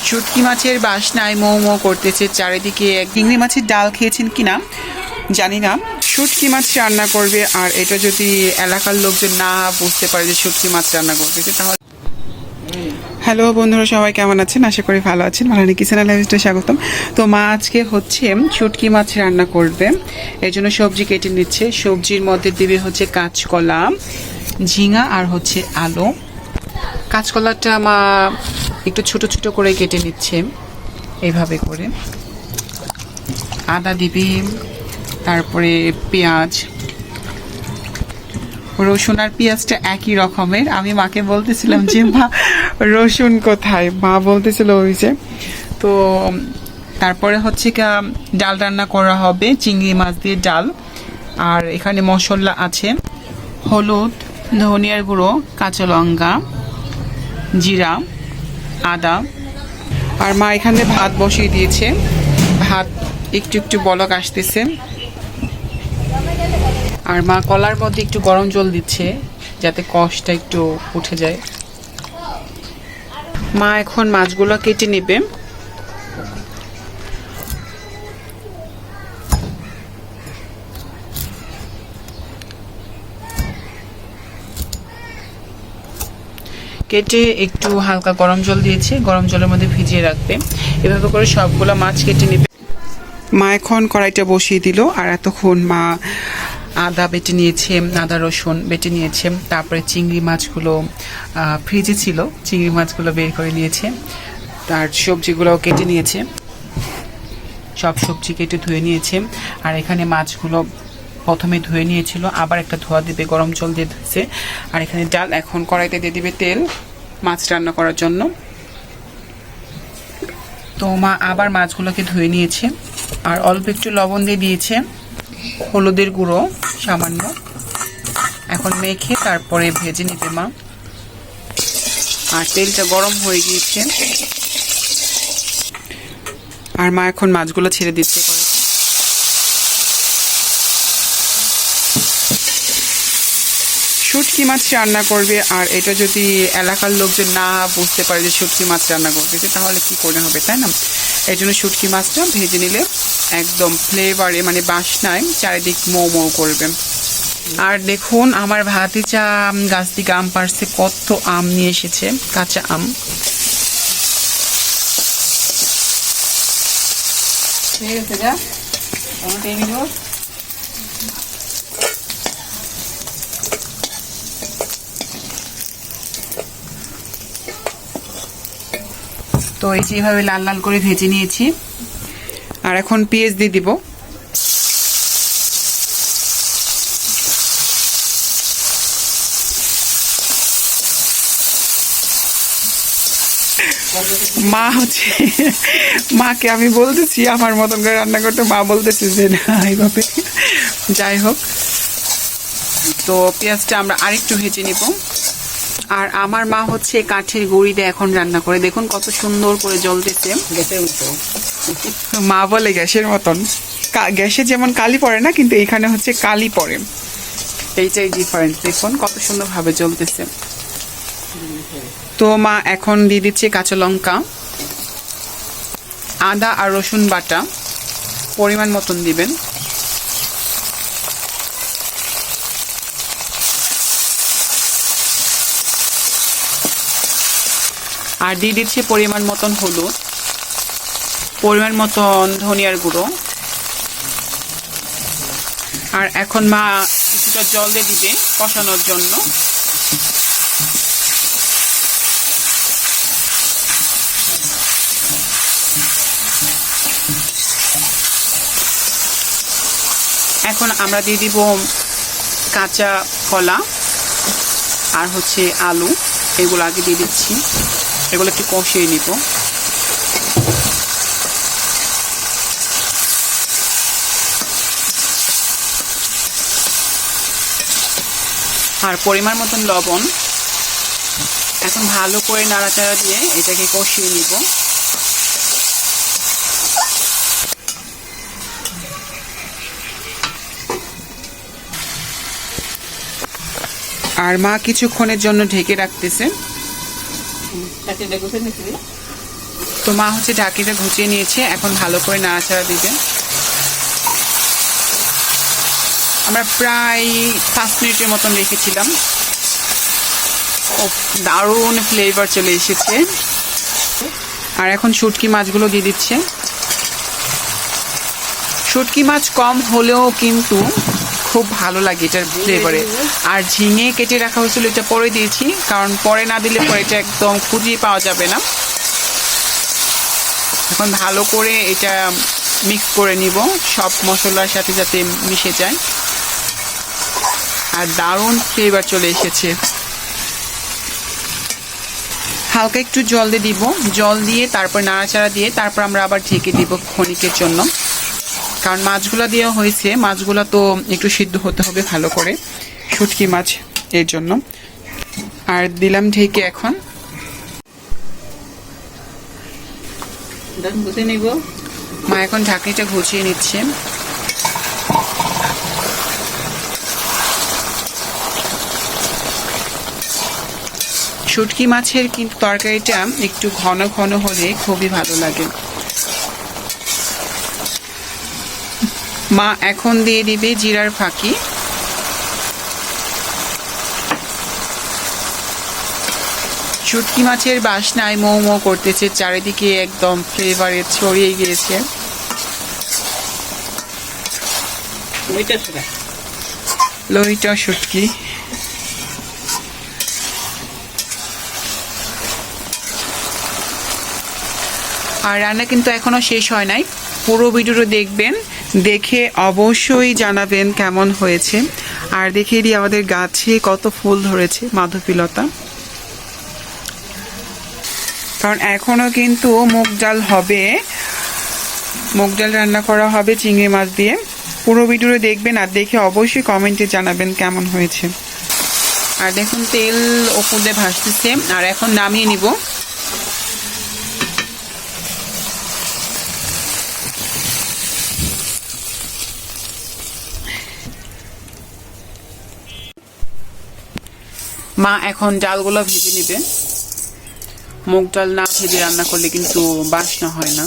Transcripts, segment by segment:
শুটকি মাছের বাসনায় মৌ মৌ করতেছে চারিদিকে। চিংড়ি মাছের ডাল খেয়েছেন কিনা জানি না, শুটকি মাছ রান্না করবে। আর এটা যদি এলাকার লোকজন না বুঝতে পারে যে শুটকি মাছ রান্না করতেছে তাহলে। হ্যালো বন্ধুরা, সবাই কেমন আছেন? আশা করি ভালো আছেন। রানি কিচেন লাইফস্টাইলে স্বাগতম। তো মা আজকে হচ্ছে শুটকি মাছ রান্না করবে, এর জন্য সবজি কেটে নিচ্ছে। সবজির মধ্যে দিবে হচ্ছে কাঁচকলা, ঝিঙা আর হচ্ছে আলু। কাঁচকলাটা মা একটু ছোট ছোট করে কেটে নিচ্ছে এইভাবে করে। আদা দিবি, তারপরে পেঁয়াজ, রসুন আর পেঁয়াজটা একই রকমের। আমি মাকে বলতেছিলাম যে মা রসুন কোথায়, মা বলতেছিল ওই যে। তো তারপরে হচ্ছে ডাল রান্না করা হবে, চিংড়ি মাছ দিয়ে ডাল। আর এখানে মশলা আছে হলুদ, ধনিয়ার গুঁড়ো, কাঁচা লঙ্কা, জিরা, আদা। আর মা এখানে ভাত বসিয়ে দিয়েছে, ভাত একটু একটু বলক আসতেছে। আর মা কলার মধ্যে একটু গরম জল দিচ্ছে যাতে কষটা একটু উঠে যায়। মা এখন মাছগুলো কেটে নেবে। কেটে একটু হালকা গরম জল দিয়েছে, গরম জলের মধ্যে ভিজিয়ে রাখবে। এভাবে করে সবগুলো মাছ কেটে নেবে। মা এখন কড়াইটা বসিয়ে দিল। আর এতক্ষণ মা আদা বেটে নিয়েছে, আদা রসুন বেটে নিয়েছে। তারপরে চিংড়ি মাছগুলো ফ্রিজে ছিল, চিংড়ি মাছগুলো বের করে নিয়েছে। তার সবজিগুলোও কেটে নিয়েছে, সব সবজি কেটে ধুয়ে নিয়েছে। আর এখানে মাছগুলো প্রথমে ধুয়ে নিয়েছিল, আবার একটা ধোয়া দিবে, গরম জল দিয়ে ধুয়েছে। আর এখানে ডাল, এখন কড়াইতে দিয়ে দিবে তেল মাছ রান্না করার জন্য। তো মা আবার মাছগুলোকে ধুয়ে নিয়েছে আর অল্প একটু লবণ দিয়ে দিয়েছে, হলুদের গুঁড়ো সামান্য। এখন মেখে তারপরে ভেজে নিবে মা। আর তেলটা গরম হয়ে গিয়েছে। আর মা এখন মাছগুলো ছেড়ে দিচ্ছে। শুটকি মাছ রান্না করবে। আর এটা যদি এলাকার লোকজন না বুঝতে পারে যে শুটকি মাছ রান্না করতেছে তাহলে কি করে হবে, তাই না? এই জন্য শুটকি মাছটা ভেজে নিলে একদম ফ্লেভারে, মানে বাসনায় চারিদিক মৌ মৌ করবে। আর দেখুন আমার ভাতিজা গাছ থেকে আম পাড়ছে, কত আম নিয়ে এসেছে, কাঁচা আম। তো এই যে এইভাবে লাল লাল করে ভেজে নিয়েছি। আর এখন পেঁয়াজ দিয়ে দিব। মা হচ্ছে, মাকে আমি বলতেছি আমার মতন করে রান্না করতে, মা বলতেছে যে না এইভাবে। যাই হোক, তো পেঁয়াজটা আমরা আরেকটু ভেজে নিব। আর আমার মা হচ্ছে কাঠের গুঁড়ি দিয়ে এখন রান্না করে, দেখুন কত সুন্দর করে জ্বলতেছে। মা বলে গ্যাসের মতন, গ্যাসে যেমন কালি পড়ে না, কিন্তু এখানে হচ্ছে কালি পড়ে, এইটাই ডিফারেন্স। দেখুন কত সুন্দর ভাবে জ্বলতেছে। তো মা এখন দিয়ে দিচ্ছে কাঁচা লঙ্কা, আদা আর রসুন বাটা পরিমাণ মতন দিবেন। আর দিয়ে দিচ্ছে পরিমাণ মতন হলুদ, পরিমাণ মতন ধনিয়ার গুঁড়ো। আর এখন মা কিছুটা জল দিয়ে দিবে কষানোর জন্য। এখন আমরা দিয়ে দিব কাঁচা কলা আর হচ্ছে আলু, এগুলো আগে দিয়ে দিচ্ছি। এগুলো একটু কষিয়ে নিব। আর পরিমাণ মতন লবণ। এখন ভালো করে নাড়াচাড়া দিয়ে এটাকে কষিয়ে নিব। আর মা কিছুক্ষণের জন্য ঢেকে রাখতেছে। তো মা হচ্ছে ঢাকিটা ঘুচিয়ে নিয়েছে, এখন ভালো করে নাড়াচাড়া দিবে। আমরা প্রায় 5 মিনিটের মতন রেখেছিলাম। ও দারুণ ফ্লেভার চলে এসেছে। আর এখন শুটকি মাছগুলো দিয়ে দিচ্ছে। শুটকি মাছ কম হলেও কিন্তু খুব ভালো লাগে এটার ফ্লেভারে। আর ঝিঙে কেটে রাখা হয়েছিল, এটা পরে দিয়েছি, কারণ পরে না দিলে পরে এটা একদম খুঁজিয়ে পাওয়া যাবে না। এখন ভালো করে এটা মিক্স করে নিব সব মশলার সাথে যাতে মিশে যায়। আর দারুণ ফ্লেভার চলে এসেছে। হালকা একটু জল দিয়ে দিব, জল দিয়ে তারপর নাড়াচাড়া দিয়ে তারপর আমরা আবার ঢেকে দিব ক্ষণিকের জন্য, কারণ মাছগুলো দেওয়া হয়েছে, মাছগুলো তো একটু সিদ্ধ হতে হবে ভালো করে, শুটকি মাছ এর জন্য। আর দিলাম ঢেকে। এখন মা এখন ঢাকনিটা ঘুচিয়ে নিচ্ছে। শুটকি মাছের কিন্তু তরকারিটা একটু ঘন ঘন হলে খুবই ভালো লাগে। মা এখন দিয়ে দিবে জিরার ফাঁকি। শুটকি মাছের বাসনায় মৌ মৌ করতেছে, চারিদিকে একদম ফ্লেভারে ছড়িয়ে গিয়েছে। লইটা শুটকি। আর রান্না কিন্তু এখনো শেষ হয় নাই, পুরো ভিডিওটা দেখবেন, দেখে অবশ্যই জানাবেন কেমন হয়েছে। আর দেখিয়ে দিই আমাদের গাছে কত ফুল ধরেছে মাধবীলতা, কারণ এখনো কিন্তু মুগ ডাল হবে, মুগ ডাল রান্না করা হবে চিংড়ি মাছ দিয়ে। পুরো ভিডিওটা দেখবেন আর দেখে অবশ্যই কমেন্টে জানাবেন কেমন হয়েছে। আর দেখুন তেল ওপর দিয়ে ভাসতেছে। আর এখন নামিয়ে নিব। মা এখন ডালগুলো ভেজে নিবে। মুগ ডাল না ভেজে রান্না করলে কিন্তু বাসনা হয় না।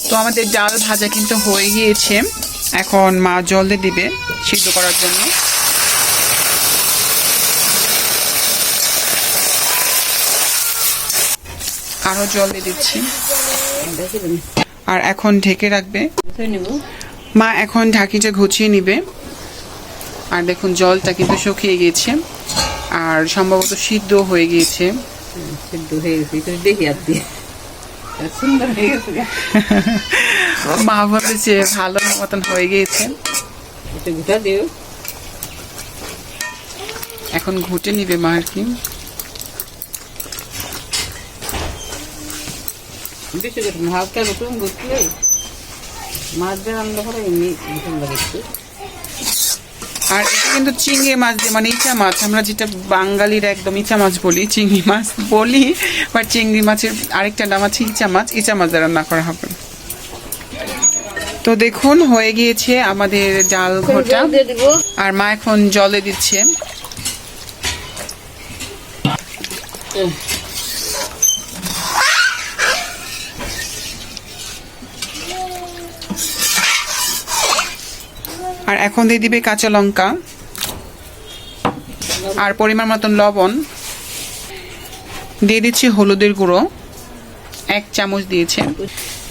তো আমাদের ডাল ভাজা কিন্তু হয়ে গিয়েছে, এখন মা জল দিয়ে দিবে সিদ্ধ করার জন্য। আরো জল দিয়ে দিচ্ছি। আর এখন ঢেকে রাখবে। মা এখন ঢাকিটা ঘুচিয়ে নিবে। আর দেখুন জলটা কিন্তু শুকিয়ে গিয়েছে আর সম্ভবত সিদ্ধ হয়ে গিয়েছে। মা বলেছে ভালো মতন হয়ে গিয়েছে। এখন ঘুটে নিবে মা আর কি। হালকা নতুন ঘুরলে মাছ রান্না করে এমনি নতুন লাগে। আর এটা কিন্তু চিংড়ি মাছ দিয়ে, মানে ইচা মাছ, আমরা যেটা বাঙালিরা একদম ইচা মাছ বলি, চিংড়ি মাছ বলি, বাট চিংড়ি মাছের আরেকটা নাম আছে ইচা মাছ। ইচা মাছ রান্না করা হবে। তো দেখুন হয়ে গিয়েছে আমাদের ডাল ঘোটা। আর মা এখন জলে দিচ্ছে। আর এখন দিয়ে দিবে কাঁচা লঙ্কা আর পরিমাণ মতন লবণ। দিয়ে দিচ্ছি হলুদের গুঁড়ো 1 চামচ দিয়েছে।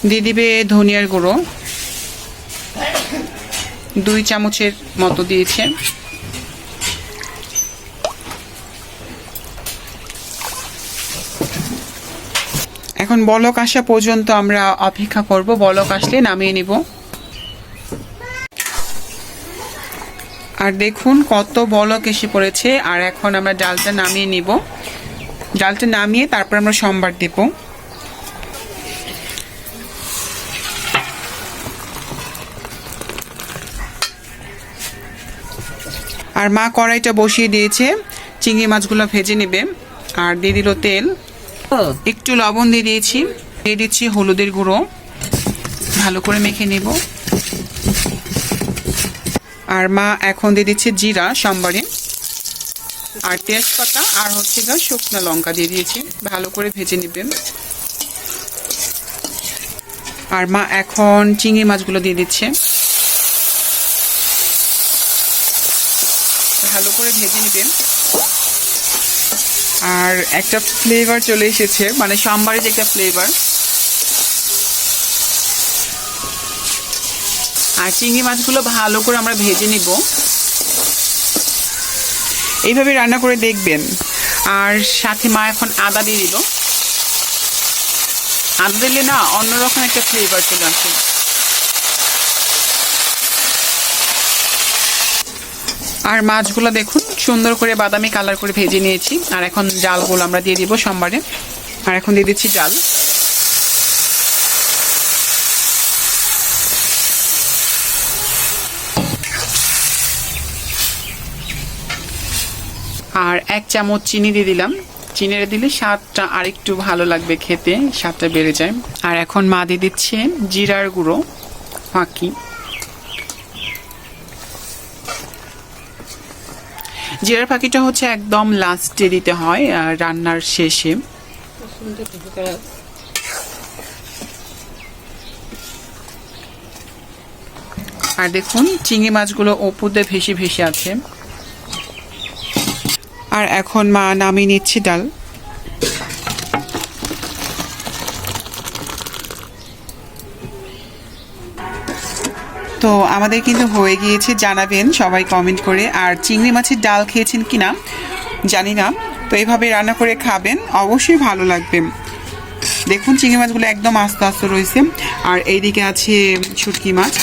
দিয়ে দিবে ধনিয়ার গুঁড়ো 2 চামচের মতো দিয়েছে। এখন বলক আসা পর্যন্ত আমরা অপেক্ষা করব, বলক আসলে নামিয়ে নিব। আর দেখুন কত বলক এসে পড়েছে। আর এখন আমরা ডালটা নামিয়ে নিব। ডালটা নামিয়ে তারপর আমরা সম্বার দেব। আর মা কড়াইটা বসিয়ে দিয়েছে, চিংড়ি মাছগুলো ভেজে নেবে। আর দিয়ে দিল তেল, একটু লবণ দিয়ে দিয়েছি, দিয়ে দিচ্ছি হলুদের গুঁড়ো, ভালো করে মেখে নেব। আর মা এখন দিয়ে দিচ্ছে জিরা সম্বারে। আর তেজপাতা আর হচ্ছে গা শুকনো লঙ্কা দিয়ে দিয়েছি, ভালো করে ভেজে নেবেন। আর মা এখন চিংড়ি মাছগুলো দিয়ে দিচ্ছে, ভালো করে ভেজে নেবেন। আর একটা ফ্লেভার চলে এসেছে, মানে সাম্বারের যে একটা ফ্লেভার। আর চিংড়ি মাছগুলো ভালো করে আমরা ভেজে নিব, এইভাবে রান্না করে দেখবেন। আর সাথে মা এখন আদা দিয়ে দিল, আদা দিলে না অন্যরকম একটা ফ্লেভার চলে আসে। আর মাছগুলো দেখুন সুন্দর করে বাদামি কালার করে ভেজে নিয়েছি। আর এখন ডালগুলো আমরা দিয়ে দিব সোমবারে। আর এখন দিয়ে দিচ্ছি ডাল। আর 1 চামচ চিনি দিয়ে দিলাম, চিনিটা দিলে স্বাদটা আরেকটু ভালো লাগবে, খেতে স্বাদটা বেড়ে যায়। আর এখন মা দিয়ে দিচ্ছে জিরার গুঁড়ো ফাঁকি। জিরার ফাঁকিটা হচ্ছে একদম লাস্টে দিতে হয়, রান্নার শেষে। আর দেখুন চিংড়ি মাছগুলো উপর দিয়ে ভেসে ভেসে আছে। আর এখন মা নামিয়ে নিচ্ছে ডাল। তো আমাদের কিন্তু হয়ে গিয়েছে, জানাবেন সবাই কমেন্ট করে। আর চিংড়ি মাছের ডাল খেয়েছেন কিনা জানি না, তো এইভাবে রান্না করে খাবেন, অবশ্যই ভালো লাগবে। দেখুন চিংড়ি মাছগুলো একদম আস্তে আস্তে রয়েছে। আর এইদিকে আছে শুটকি মাছ।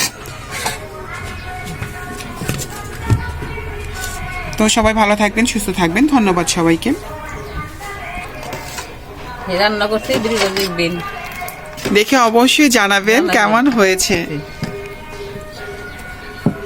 তো সবাই ভালো থাকবেন, সুস্থ থাকবেন, ধন্যবাদ সবাইকে। রান্না করতে দেখবেন, দেখে অবশ্যই জানাবেন কেমন হয়েছে।